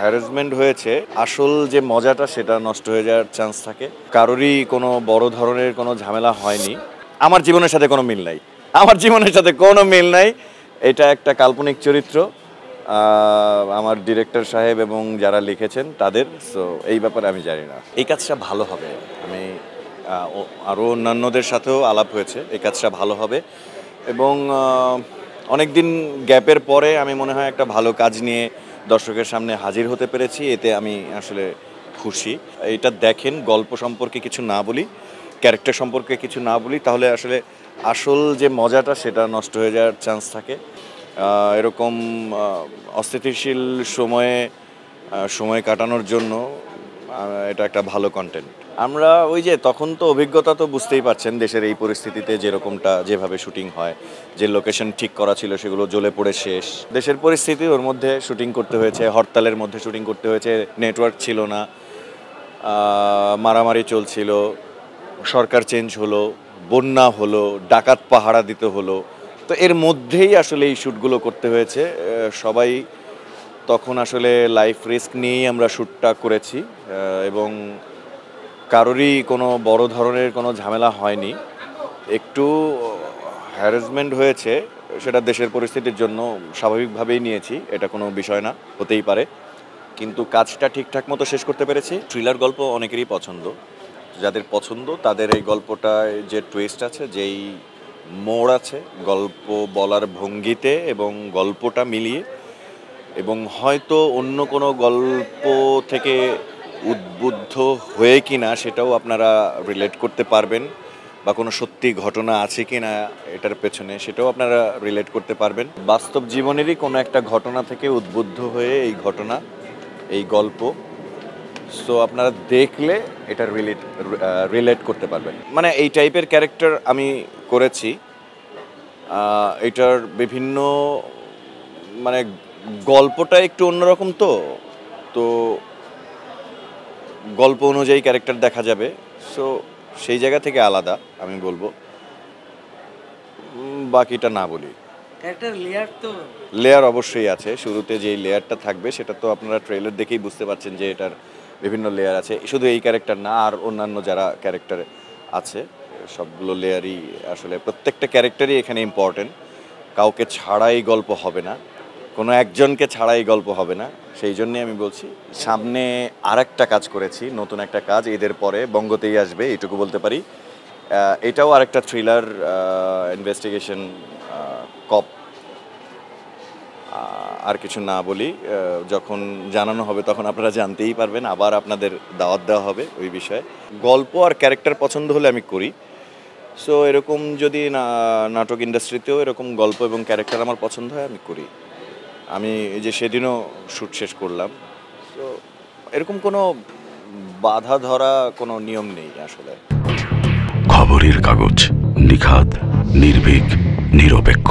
Harassment হয়েছে, আসল যে মজাটা সেটা নষ্ট হয়ে যাওয়ার চান্স থাকে। কারোরই কোনো বড় ধরনের কোনো ঝামেলা হয়নি। আমার জীবনের সাথে কোনো মিল নাই, আমার জীবনের সাথে কোনো মিল নাই। এটা একটা কাল্পনিক চরিত্র, আমার ডিরেক্টর সাহেব এবং যারা লিখেছেন তাদের। সো এই ব্যাপারে আমি জানি না। এই কাজটা ভালো হবে, আমি আরও অন্যান্যদের সাথেও আলাপ হয়েছে, এই কাজটা ভালো হবে এবং অনেক দিন গ্যাপের পরে আমি মনে হয় একটা ভালো কাজ নিয়ে দর্শকের সামনে হাজির হতে পেরেছি, এতে আমি আসলে খুশি। এটা দেখেন, গল্প সম্পর্কে কিছু না বলি, ক্যারেক্টার সম্পর্কে কিছু না বলি, তাহলে আসলে আসল যে মজাটা সেটা নষ্ট হয়ে যাওয়ার চান্স থাকে। এরকম অস্থিতিশীল সময় কাটানোর জন্য এটা একটা ভালো কন্টেন্ট। আমরা ওই যে তখন তো অভিজ্ঞতা তো বুঝতেই পারছেন, দেশের এই পরিস্থিতিতে যেভাবে শুটিং হয়, যে লোকেশন ঠিক করা ছিল সেগুলো জ্বলে পড়ে শেষ। দেশের পরিস্থিতি, ওর মধ্যে শুটিং করতে হয়েছে, হরতালের মধ্যে শুটিং করতে হয়েছে, নেটওয়ার্ক ছিল না, মারামারি চলছিল, সরকার চেঞ্জ হলো, বন্যা হলো, ডাকাত পাহারা দিতে হলো। তো এর মধ্যেই আসলে এই শ্যুটগুলো করতে হয়েছে। সবাই তখন আসলে লাইফ রিস্ক নিয়েই আমরা শ্যুটটা করেছি এবং কারোরই কোনো বড় ধরনের কোনো ঝামেলা হয়নি। একটু হ্যারাসমেন্ট হয়েছে, সেটা দেশের পরিস্থিতির জন্য স্বাভাবিকভাবেই নিয়েছি, এটা কোনো বিষয় না, হতেই পারে, কিন্তু কাজটা ঠিকঠাক মতো শেষ করতে পেরেছি। থ্রিলার গল্প অনেকেরই পছন্দ, যাদের পছন্দ তাদের এই গল্পটায় যে টুইস্ট আছে, যেই মোড় আছে গল্প বলার ভঙ্গিতে এবং গল্পটা মিলিয়ে, এবং হয়তো অন্য কোনো গল্প থেকে উদ্বুদ্ধ হয়ে কিনা সেটাও আপনারা রিলেট করতে পারবেন, বা কোনো সত্যি ঘটনা আছে কি না এটার পেছনে সেটাও আপনারা রিলেট করতে পারবেন। বাস্তব জীবনেরই কোনো একটা ঘটনা থেকে উদ্বুদ্ধ হয়ে এই ঘটনা, এই গল্প। সো আপনারা দেখলে এটা রিলেট করতে পারবেন। মানে এই টাইপের ক্যারেক্টার আমি করেছি, এটার বিভিন্ন মানে গল্পটা একটু অন্যরকম, তো গল্প অনুযায়ী ক্যারেক্টার দেখা যাবে। সো সেই জায়গা থেকে আলাদা আমি বলবো, বাকিটা না বলি। লেয়ার অবশ্যই আছে, শুরুতে যেই লেয়ারটা থাকবে সেটা তো আপনারা ট্রেলার দেখেই বুঝতে পারছেন যে এটার বিভিন্ন লেয়ার আছে। শুধু এই ক্যারেক্টার না, আর অন্যান্য যারা ক্যারেক্টার আছে সবগুলো লেয়ারই, আসলে প্রত্যেকটা ক্যারেক্টারই এখানে ইম্পর্টেন্ট। কাউকে ছাড়াই গল্প হবে না, কোনো একজনকে ছাড়াই গল্প হবে না। সেই জন্যে আমি বলছি, সামনে আর একটা কাজ করেছি, নতুন একটা কাজ, ঈদের পরে বঙ্গতেই আসবে, এইটুকু বলতে পারি। এটাও আরেকটা থ্রিলার ইনভেস্টিগেশন কপ। আর কিছু না বলি, যখন জানানো হবে তখন আপনারা জানতেই পারবেন, আবার আপনাদের দাওয়াত দেওয়া হবে ওই বিষয়ে। গল্প আর ক্যারেক্টার পছন্দ হলে আমি করি। সো এরকম যদি নাটক ইন্ডাস্ট্রিতেও এরকম গল্প এবং ক্যারেক্টার আমার পছন্দ হয়, আমি করি। আমি এই যে সেদিনও শ্যুট শেষ করলাম, তো এরকম কোনো বাধা ধরা কোনো নিয়ম নেই আসলে। খবরের কাগজ, নিখাত, নির্ভীক, নিরপেক্ষ।